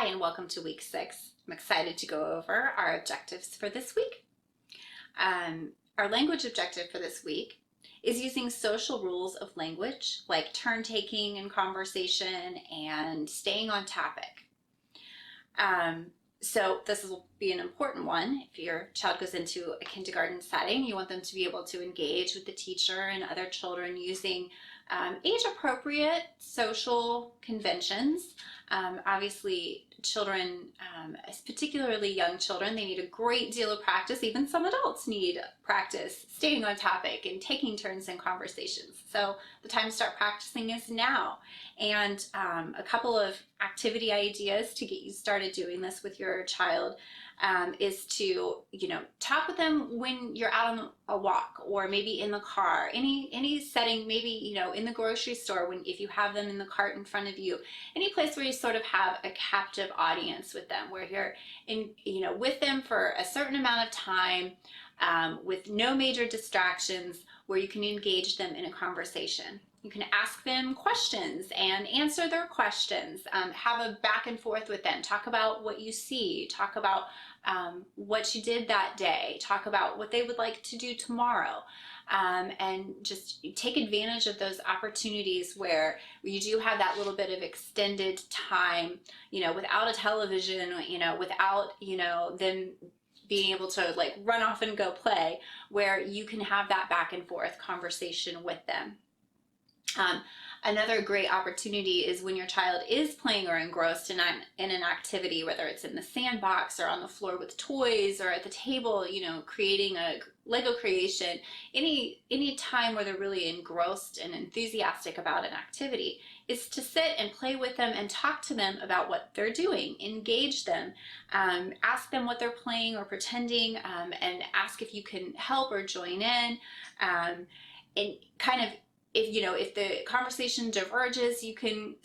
Hi, and welcome to week 6. I'm excited to go over our objectives for this week. Our language objective for this week is using social rules of language, like turn taking in conversation and staying on topic. So this will be an important one. If your child goes into a kindergarten setting, you want them to be able to engage with the teacher and other children using age-appropriate social conventions. Obviously, children, particularly young children, they need a great deal of practice. Even some adults need practice staying on topic and taking turns in conversations. So the time to start practicing is now. And a couple of activity ideas to get you started doing this with your child is to, talk with them when you're out on a walk, or maybe in the car, any setting, maybe, in the grocery store, if you have them in the cart in front of you, any place where you sort of have a captive audience with them, where you're with them for a certain amount of time, with no major distractions, where you can engage them in a conversation. You can ask them questions and answer their questions, have a back and forth with them, talk about what you see, talk about what you did that day, talk about what they would like to do tomorrow, and just take advantage of those opportunities where you do have that little bit of extended time, without a television, without, them being able to like run off and go play, where you can have that back and forth conversation with them. Another great opportunity is when your child is playing or engrossed in an activity, whether it's in the sandbox or on the floor with toys or at the table, creating a Lego creation, any time where they're really engrossed and enthusiastic about an activity, is to sit and play with them and talk to them about what they're doing, engage them, ask them what they're playing or pretending, and ask if you can help or join in, and kind of, if the conversation diverges, you can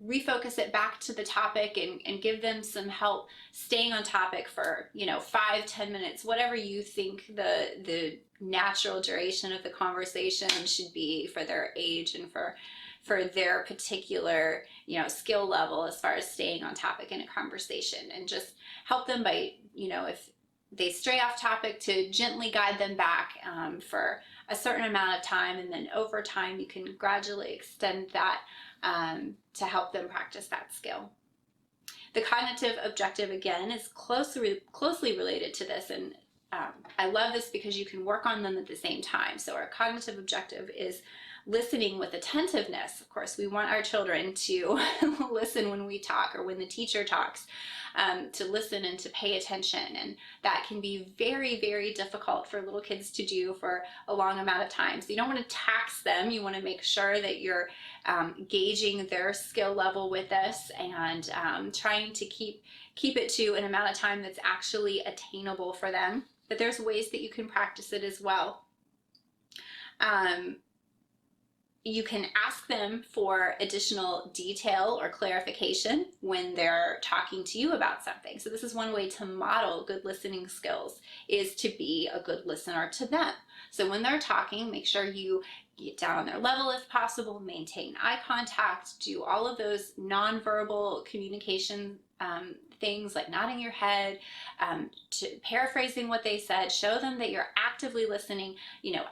refocus it back to the topic and give them some help staying on topic for 5-10 minutes, whatever you think the natural duration of the conversation should be for their age and for their particular skill level as far as staying on topic in a conversation. And just help them by, if they stray off topic, to gently guide them back for a certain amount of time, and then over time you can gradually extend that to help them practice that skill. The cognitive objective, again, is closely related to this, and I love this because you can work on them at the same time. So our cognitive objective is listening with attentiveness. Of course, we want our children to listen when we talk or when the teacher talks, to listen and to pay attention. And that can be very, very difficult for little kids to do for a long amount of time. So you don't want to tax them. You want to make sure that you're gauging their skill level with this, and trying to keep it to an amount of time that's actually attainable for them. But there's ways that you can practice it as well. You can ask them for additional detail or clarification when they're talking to you about something. So this is one way to model good listening skills, is to be a good listener to them. So when they're talking, make sure you get down on their level if possible, maintain eye contact, do all of those nonverbal communication things like nodding your head, paraphrasing what they said. Show them that you're actively listening.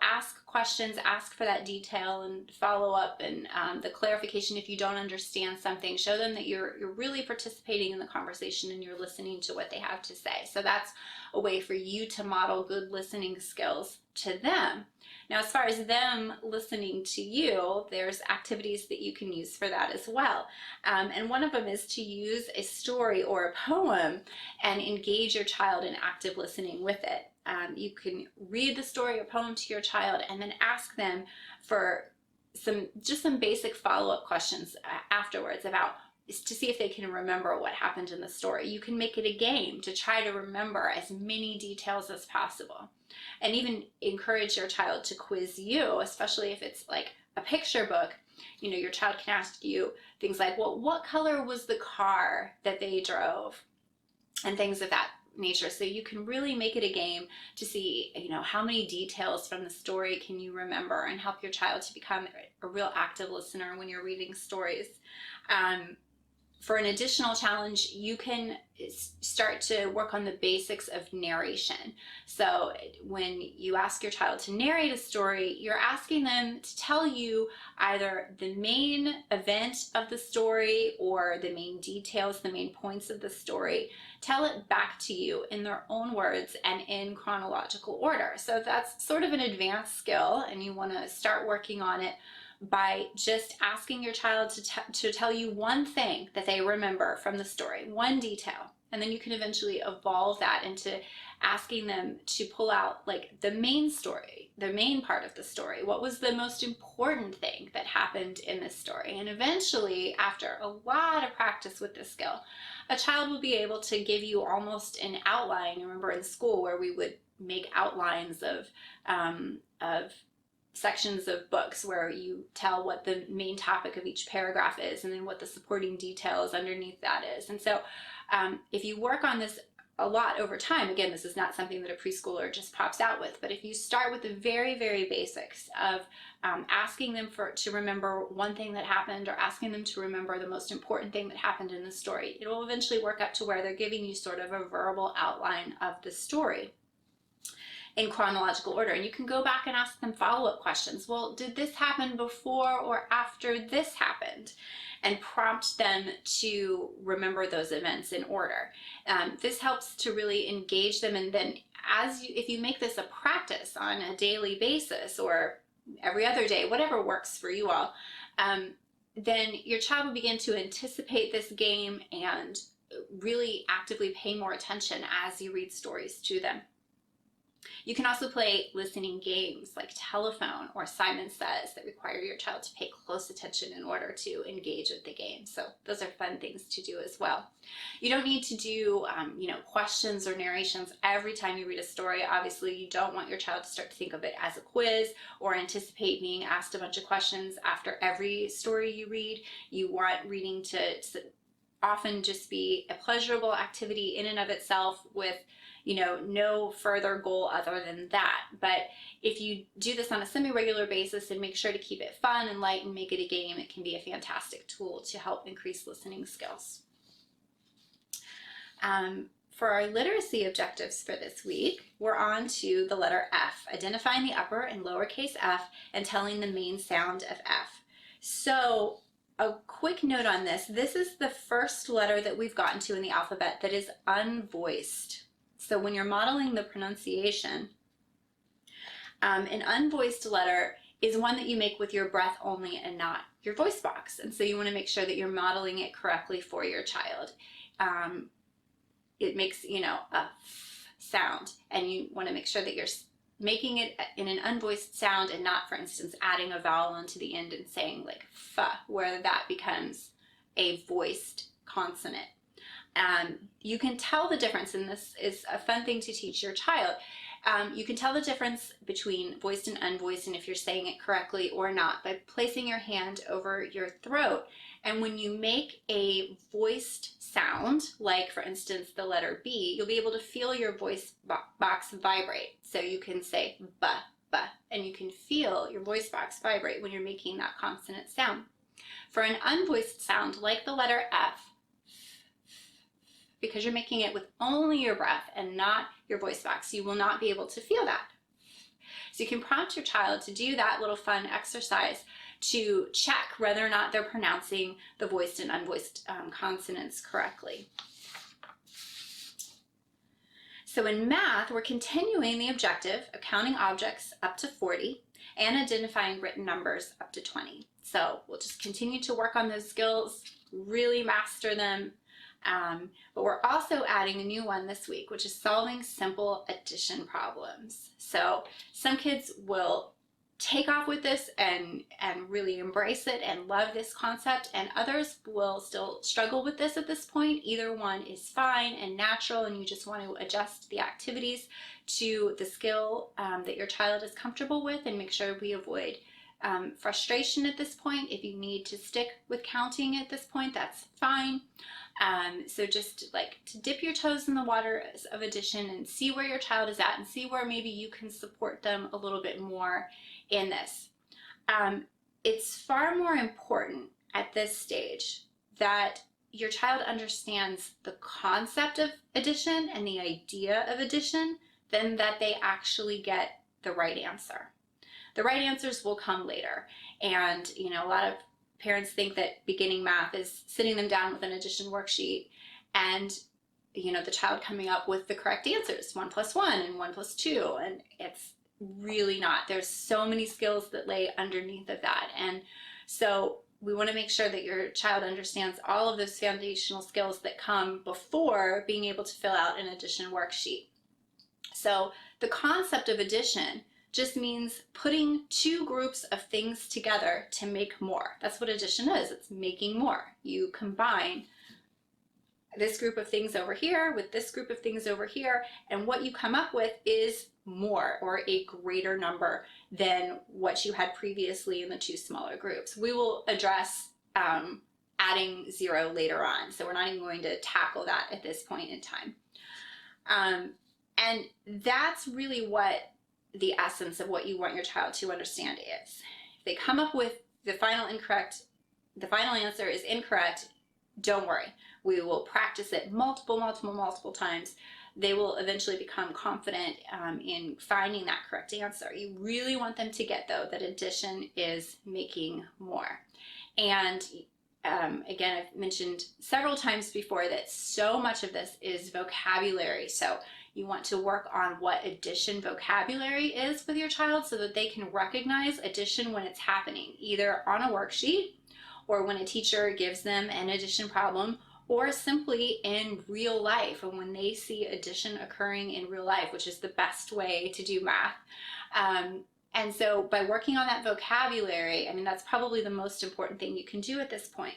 Ask questions, ask for that detail and follow up, and the clarification if you don't understand something. Show them that you're really participating in the conversation and you're listening to what they have to say. So that's a way for you to model good listening skills to them. Now, as far as them listening to you, there's activities that you can use for that as well. And one of them is to use a story or a poem and engage your child in active listening with it. You can read the story or poem to your child and then ask them for some basic follow-up questions afterwards to see if they can remember what happened in the story. You can make it a game to try to remember as many details as possible, and even encourage your child to quiz you, especially if it's like a picture book. Your child can ask you things like, well, what color was the car that they drove, and things of that nature. So you can really make it a game to see, how many details from the story can you remember, and help your child to become a real active listener when you're reading stories. For an additional challenge, you can start to work on the basics of narration. So when you ask your child to narrate a story, you're asking them to tell you either the main event of the story or the main details, the main points of the story. Tell it back to you in their own words and in chronological order. So that's sort of an advanced skill, and you want to start working on it by just asking your child to tell you one thing that they remember from the story, one detail. And then you can eventually evolve that into asking them to pull out like the main story, the main part of the story. What was the most important thing that happened in this story? And eventually, after a lot of practice with this skill, a child will be able to give you almost an outline. Remember in school where we would make outlines of sections of books where you tell what the main topic of each paragraph is and then what the supporting details underneath that is. And so if you work on this a lot over time, again, this is not something that a preschooler just pops out with, but if you start with the very, very basics of asking them to remember one thing that happened or asking them to remember the most important thing that happened in the story, it will eventually work up to where they're giving you sort of a verbal outline of the story in chronological order. And you can go back and ask them follow-up questions. Well, did this happen before or after this happened? And prompt them to remember those events in order. This helps to really engage them, and then if you make this a practice on a daily basis or every other day, whatever works for you all, then your child will begin to anticipate this game and really actively pay more attention as you read stories to them. You can also play listening games like telephone or Simon Says that require your child to pay close attention in order to engage with the game. So those are fun things to do as well. You don't need to do questions or narrations every time you read a story. Obviously, you don't want your child to start to think of it as a quiz or anticipate being asked a bunch of questions after every story you read. You want reading to often just be a pleasurable activity in and of itself with no further goal other than that. But if you do this on a semi-regular basis and make sure to keep it fun and light and make it a game, it can be a fantastic tool to help increase listening skills. For our literacy objectives for this week, we're on to the letter F, identifying the upper and lowercase f and telling the main sound of F. So a quick note on this. This is the first letter that we've gotten to in the alphabet that is unvoiced. So when you're modeling the pronunciation, an unvoiced letter is one that you make with your breath only and not your voice box. And so you want to make sure that you're modeling it correctly for your child. It makes, a f sound, and you want to make sure that you're making it in an unvoiced sound and not, for instance, adding a vowel into the end and saying like f, where that becomes a voiced consonant. You can tell the difference, and this is a fun thing to teach your child. You can tell the difference between voiced and unvoiced, and if you're saying it correctly or not, by placing your hand over your throat. And when you make a voiced sound, like for instance the letter B, you'll be able to feel your voice box vibrate. So you can say b, and you can feel your voice box vibrate when you're making that consonant sound. For an unvoiced sound, like the letter F, because you're making it with only your breath and not your voice box, you will not be able to feel that. So you can prompt your child to do that little fun exercise to check whether or not they're pronouncing the voiced and unvoiced consonants correctly. So in math, we're continuing the objective of counting objects up to 40 and identifying written numbers up to 20. So we'll just continue to work on those skills, really master them. But we're also adding a new one this week, which is solving simple addition problems. So some kids will take off with this and really embrace it and love this concept, and others will still struggle with this at this point. Either one is fine and natural, and you just want to adjust the activities to the skill that your child is comfortable with, and make sure we avoid frustration at this point. If you need to stick with counting at this point, that's fine. So just like to dip your toes in the water of addition and see where your child is at and see where maybe you can support them a little bit more in this. It's far more important at this stage that your child understands the concept of addition and the idea of addition, then that they actually get the right answer. The right answers will come later. And, a lot of parents think that beginning math is sitting them down with an addition worksheet and, the child coming up with the correct answers, 1 plus 1 and 1 plus 2. And it's really not. There's so many skills that lay underneath of that. And so we want to make sure that your child understands all of those foundational skills that come before being able to fill out an addition worksheet. So the concept of addition just means putting two groups of things together to make more. That's what addition is. It's making more. You combine this group of things over here with this group of things over here, and what you come up with is more, or a greater number than what you had previously in the two smaller groups. We will address adding 0 later on, so we're not even going to tackle that at this point in time. And that's really what the essence of what you want your child to understand is. If they come up with the final answer is incorrect, don't worry. We will practice it multiple times. They will eventually become confident in finding that correct answer. You really want them to get, though, that addition is making more. And again, I've mentioned several times before that so much of this is vocabulary. So you want to work on what addition vocabulary is with your child so that they can recognize addition when it's happening, either on a worksheet or when a teacher gives them an addition problem, or simply in real life, and when they see addition occurring in real life, which is the best way to do math. And so by working on that vocabulary, that's probably the most important thing you can do at this point.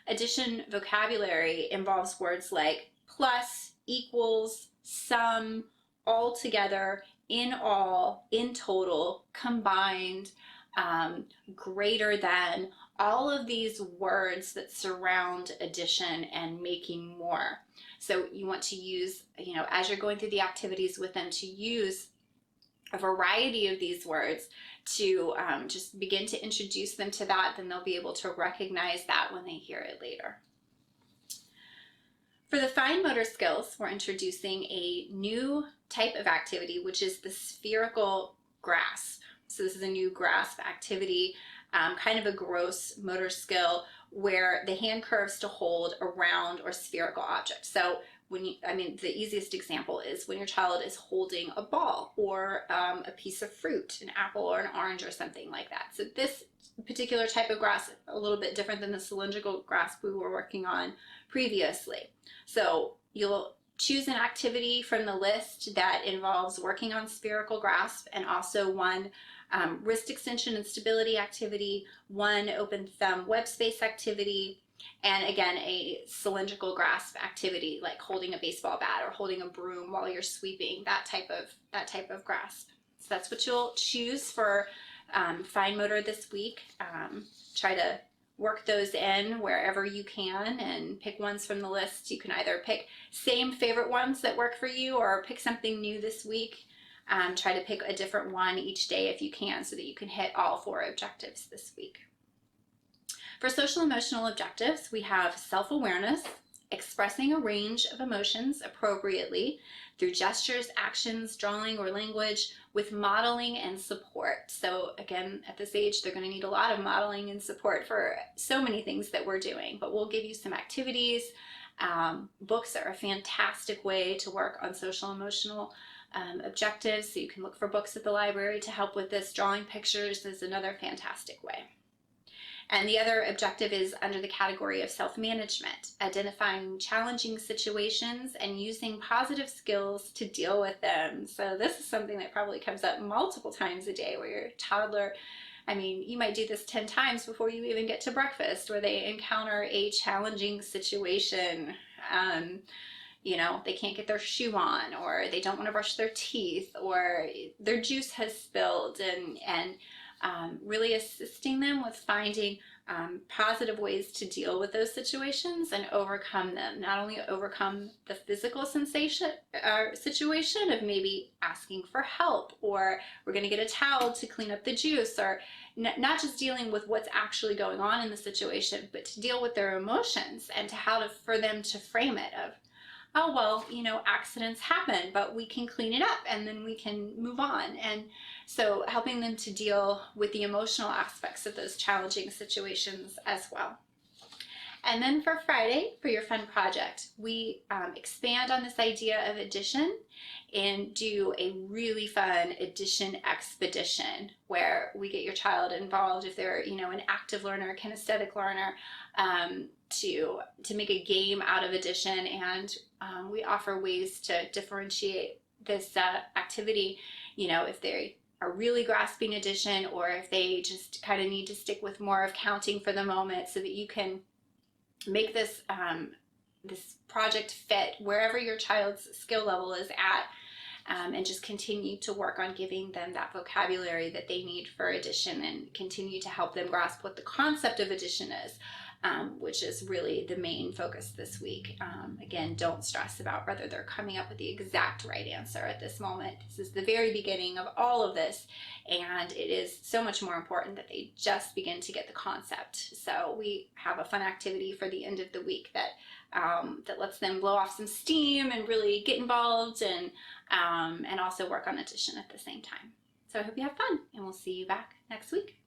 Addition vocabulary involves words like plus, equals, sum, all together, in all, in total, combined, greater than, all of these words that surround addition and making more. So you want to use, as you're going through the activities with them, to use a variety of these words to just begin to introduce them to that. Then they'll be able to recognize that when they hear it later. For the fine motor skills, we're introducing a new type of activity, which is the spherical grasp. So this is a new grasp activity, kind of a gross motor skill where the hand curves to hold a round or spherical object. So the easiest example is when your child is holding a ball or a piece of fruit, an apple or an orange or something like that. So this particular type of grasp, a little bit different than the cylindrical grasp we were working on previously. So you'll choose an activity from the list that involves working on spherical grasp, and also one wrist extension and stability activity, one open thumb web space activity, and again, a cylindrical grasp activity like holding a baseball bat or holding a broom while you're sweeping, that type of grasp. So that's what you'll choose for fine motor this week. Try to work those in wherever you can and pick ones from the list. You can either pick same favorite ones that work for you or pick something new this week. Try to pick a different one each day if you can so that you can hit all 4 objectives this week. For social emotional objectives, we have self-awareness, expressing a range of emotions appropriately through gestures, actions, drawing, or language, with modeling and support. So again, at this age, they're going to need a lot of modeling and support for so many things that we're doing, but we'll give you some activities. Books are a fantastic way to work on social emotional objectives, so you can look for books at the library to help with this. Drawing pictures is another fantastic way. And the other objective is under the category of self-management, identifying challenging situations and using positive skills to deal with them. So this is something that probably comes up multiple times a day where your toddler, you might do this 10 times before you even get to breakfast, where they encounter a challenging situation. They can't get their shoe on, or they don't want to brush their teeth, or their juice has spilled, and really assisting them with finding positive ways to deal with those situations and overcome them. Not only overcome the physical situation of maybe asking for help, or we're going to get a towel to clean up the juice, or not just dealing with what's actually going on in the situation, but to deal with their emotions and to for them to frame it of, oh, well, accidents happen, but we can clean it up and then we can move on. And so helping them to deal with the emotional aspects of those challenging situations as well. And then for Friday, for your fun project, we expand on this idea of addition and do a really fun addition expedition where we get your child involved, if they're an active learner, kinesthetic learner, to make a game out of addition. And we offer ways to differentiate this activity, if they are really grasping addition, or if they just kind of need to stick with more of counting for the moment, so that you can make this this project fit wherever your child's skill level is at, and just continue to work on giving them that vocabulary that they need for addition, and continue to help them grasp what the concept of addition is, which is really the main focus this week. Again, don't stress about whether they're coming up with the exact right answer at this moment. This is the very beginning of all of this, and it is so much more important that they just begin to get the concept. So we have a fun activity for the end of the week that lets them blow off some steam and really get involved, and also work on addition at the same time. So I hope you have fun, and we'll see you back next week.